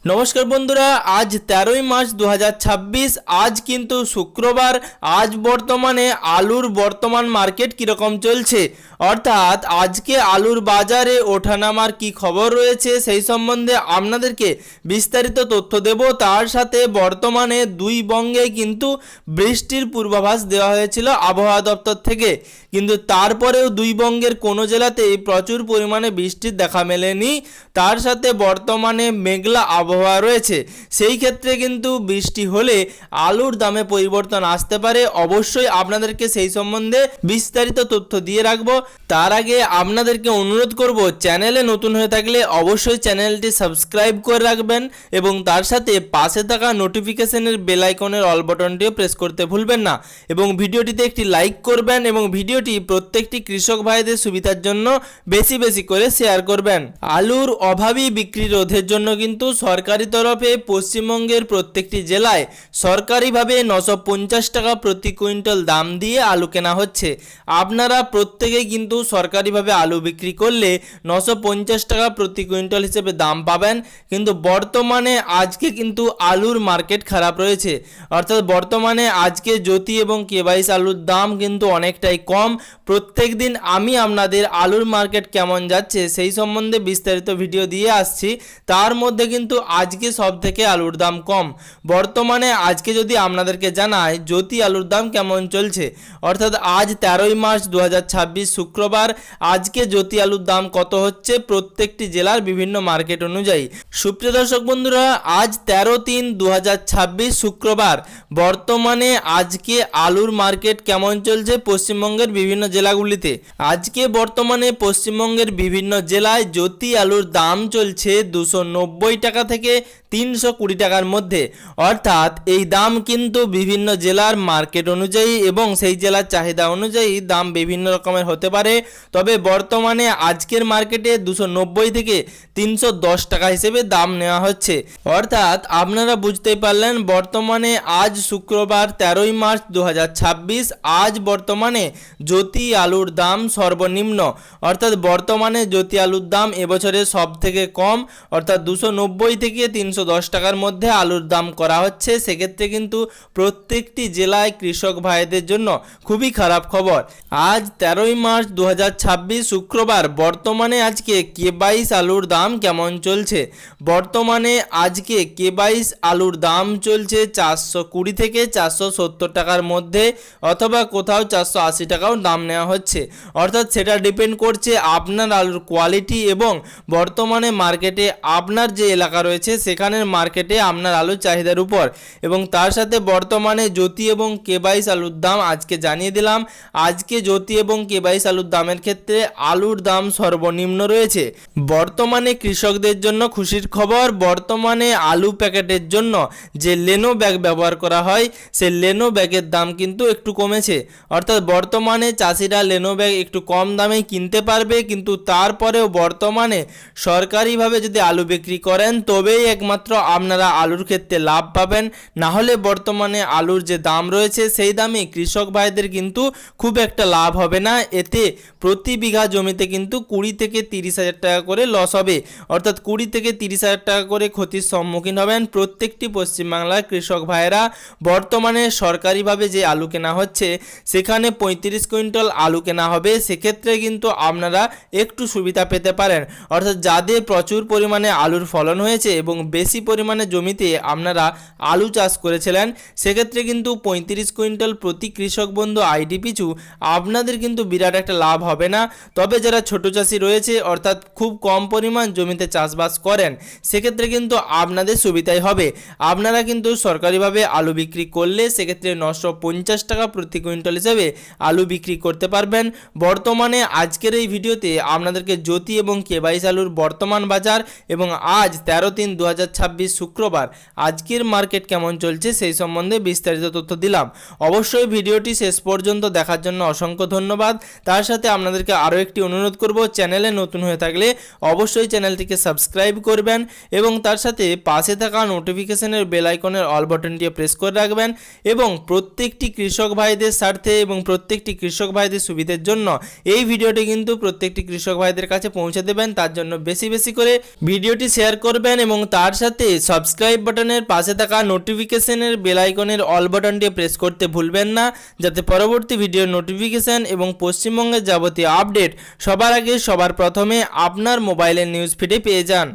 নমস্কার বন্ধুরা, আজ 13ই মার্চ 2026। আজ কিন্তু শুক্রবার। আজ বর্তমানে আলুর বর্তমান মার্কেট কীরকম চলছে, অর্থাৎ আজকে আলুর বাজারে ওঠানামার কি খবর রয়েছে সেই সম্বন্ধে আপনাদেরকে বিস্তারিত তথ্য দেব। তার সাথে বর্তমানে দুই বঙ্গে কিন্তু বৃষ্টির পূর্বাভাস দেওয়া হয়েছিল আবহাওয়া দপ্তর থেকে, কিন্তু তারপরেও দুই বঙ্গের কোনো জেলাতেই প্রচুর পরিমাণে বৃষ্টির দেখা মেলেনি। তার সাথে বর্তমানে মেঘলা আবহাওয়া রয়েছে, সেই ক্ষেত্রে কিন্তু বৃষ্টি হলে আলুর দামে পরিবর্তন আসতে পারে। অবশ্যই আপনাদেরকে সেই সম্বন্ধে বিস্তারিত তথ্য দিয়ে রাখবো। তার আগে আপনাদেরকে অনুরোধ করব, চ্যানেলে নতুন হয়ে থাকলে অবশ্যই চ্যানেলটি সাবস্ক্রাইব করে রাখবেন এবং তার সাথে পাশে থাকা নোটিফিকেশনের বেল আইকনের অল বাটনটিও প্রেস করতে ভুলবেন না এবং ভিডিওটিতে একটি লাইক করবেন এবং ভিডিওটি প্রত্যেকটি কৃষক ভাইদের সুবিধার জন্য বেশি বেশি করে শেয়ার করবেন। আলুর অভাবী বিক্রি রোধের জন্য কিন্তু সরকারি তরফে পশ্চিমবঙ্গের প্রত্যেকটি জেলায় সরকারিভাবে 950 টাকা প্রতি কুইন্টাল দাম দিয়ে আলু কেনা হচ্ছে। আপনারা প্রত্যেকেই কিন্তু সরকারিভাবে আলু বিক্রি করলে 950 টাকা প্রতি কুইন্টাল হিসেবে দাম পাবেন, কিন্তু বর্তমানে আজকে কিন্তু আলুর মার্কেট খারাপ রয়েছে। অর্থাৎ বর্তমানে আজকে জ্যোতি এবং কে22 আলুর দাম কিন্তু অনেকটাই কম। প্রত্যেক দিন আমি আপনাদের আলুর মার্কেট কেমন যাচ্ছে সেই সম্বন্ধে বিস্তারিত ভিডিও দিয়ে আসছি। তার মধ্যে কিন্তু আজকে সব থেকে আলুর দাম কম। বর্তমানে আজকে যদি আপনাদেরকে জানাই জ্যোতি আলুর দাম কেমন চলছে, অর্থাৎ আজ 13ই মার্চ 2026 শুক্রবার, আজকে জ্যোতি আলুর দাম কত হচ্ছে প্রত্যেকটি জেলার বিভিন্ন মার্কেট অনুযায়ী। সুপ্রিয় দর্শক বন্ধুরা, আজ 13/3/2026 শুক্রবার বর্তমানে আজকে আলুর মার্কেট কেমন চলছে পশ্চিমবঙ্গের বিভিন্ন জেলাগুলিতে। আজকে বর্তমানে পশ্চিমবঙ্গের বিভিন্ন জেলায় জ্যোতি আলুর দাম চলছে 290 টাকা থেকে 320 টাকার মধ্যে। অর্থাৎ এই দাম কিন্তু বিভিন্ন জেলার মার্কেট অনুযায়ী এবং সেই জেলার চাহিদা অনুযায়ী দাম বিভিন্ন রকমের হতে পারে। তবে বর্তমানে আজকের মার্কেটে 290 থেকে 310 টাকা হিসেবে দাম নেওয়া হচ্ছে। অর্থাৎ আপনারা বুঝতেই পারলেন, বর্তমানে আজ শুক্রবার 13ই মার্চ 2026, আজ বর্তমানে জ্যোতি আলুর দাম সর্বনিম্ন। অর্থাৎ বর্তমানে জ্যোতি আলুর দাম এবছরে সব থেকে কম, অর্থাৎ 290 থেকে 310 টাকার মধ্যে আলুর দাম করা হচ্ছে। সেক্ষেত্রে কিন্তু প্রত্যেকটি জেলায় কৃষক ভাইদের জন্য খুবই খারাপ খবর। আজ 13ই মার্চ 2026 শুক্রবার বর্তমানে আজকে কে22 আলুর দাম কেমন চলছে। বর্তমানে আজকে কে22 আলুর দাম চলছে 420 থেকে 470 টাকার মধ্যে, অথবা কোথাও 480 টাকাও দাম নেওয়া হচ্ছে। অর্থাৎ সেটা ডিপেন্ড করছে আপনার আলুর কোয়ালিটি এবং বর্তমানে মার্কেটে আপনার যে এলাকা রয়েছে সেখানের মার্কেটে আপনার আলুর চাহিদার উপর। এবং তার সাথে বর্তমানে জ্যোতি এবং কে22 আলুর দাম আজকে জানিয়ে দিলাম। আজকে জ্যোতি এবং কে22 আলুর দামের ক্ষেত্রে আলুর দাম সর্বনিম্ন রয়েছে। বর্তমানে কৃষকদের জন্য খুশির খবর, বর্তমানে আলু প্যাকেটের জন্য যে লেনো ব্যাগ ব্যবহার করা হয় সেই লেনো ব্যাগের দাম কিন্তু একটু কমেছে। অর্থাৎ বর্তমানে চাষিরা লেনো ব্যাগ একটু কম দামে কিনতে পারবে, কিন্তু তারপরেও বর্তমানে সরকারিভাবে যদি আলু বিক্রি করেন তবেই একমাত্র আপনারা আলুর ক্ষেত্রে লাভ পাবেন। না হলে বর্তমানে আলুর যে দাম রয়েছে সেই দামে কৃষক ভাইদের কিন্তু খুব একটা লাভ হবে না। এতে প্রতি বিঘা জমিতে কিন্তু 20 থেকে 30 হাজার টাকা করে লস হবে। অর্থাৎ 20 থেকে 30 হাজার টাকা করে ক্ষতির সম্মুখীন হবেন প্রত্যেকটি পশ্চিমবাংলার কৃষক ভাইয়েরা। বর্তমানে সরকারিভাবে যে আলু কেনা হচ্ছে সেখানে 35 কুইন্টাল আলু কেনা হবে। সেক্ষেত্রে কিন্তু আপনারা একটু সুবিধা পেতে পারেন। অর্থাৎ যাদের প্রচুর পরিমাণে আলুর ফলন হয়েছে এবং বেশি পরিমাণে জমিতে আপনারা আলু চাষ করেছিলেন, সেক্ষেত্রে কিন্তু 35 কুইন্টাল প্রতি কৃষক বন্ধু আইডি পিছু আপনাদের কিন্তু বিরাট একটা লাভ হবে না। তবে যারা ছোট চাষি রয়েছে, অর্থাৎ খুব কম পরিমাণ জমিতে চাষবাস করেন, সেক্ষেত্রে কিন্তু আপনাদের সুবিধাই হবে। আপনারা কিন্তু সরকারিভাবে আলু বিক্রি করলে সেক্ষেত্রে 950 টাকা প্রতি কুইন্টাল হিসেবে আলু বিক্রি করতে পারবেন। বর্তমানে আজকের এই ভিডিওতে আপনাদেরকে জ্যোতি এবং কে22 আলুর বর্তমান বাজার এবং আজ 13/3/2026 শুক্রবার আজকের মার্কেট কেমন চলছে সেই সম্বন্ধে বিস্তারিত তথ্য দিলাম। অবশ্যই ভিডিওটি শেষ পর্যন্ত দেখার জন্য অসংখ্য ধন্যবাদ। তার সাথে আপনাদেরকে আরও একটি অনুরোধ করব, চ্যানেলে নতুন হয়ে থাকলে অবশ্যই চ্যানেলটিকে সাবস্ক্রাইব করবেন এবং তার সাথে পাশে থাকা নোটিফিকেশনের বেল আইকনের অল বাটনটি প্রেস করে রাখবেন এবং প্রত্যেকটি কৃষক ভাইদের স্বার্থে এবং প্রত্যেকটি কৃষক ভাইদের সুবিধার জন্য এই ভিডিওটি কিন্তু প্রত্যেকটি কৃষক ভাইদের কাছে পৌঁছে দেবেন। তার জন্য বেশি বেশি করে ভিডিওটি শেয়ার করবেন এবং এবং তার সাথে সাবস্ক্রাইব বাটনের পাশে থাকা নোটিফিকেশনের বেল আইকনের অল বাটনটি প্রেস করতে ভুলবেন না, যাতে পরবর্তী ভিডিওর নোটিফিকেশন এবং পশ্চিমবঙ্গের যাবতীয় আপডেট সবার আগে সবার প্রথমে আপনার মোবাইলের নিউজ ফিডে পেয়ে যান।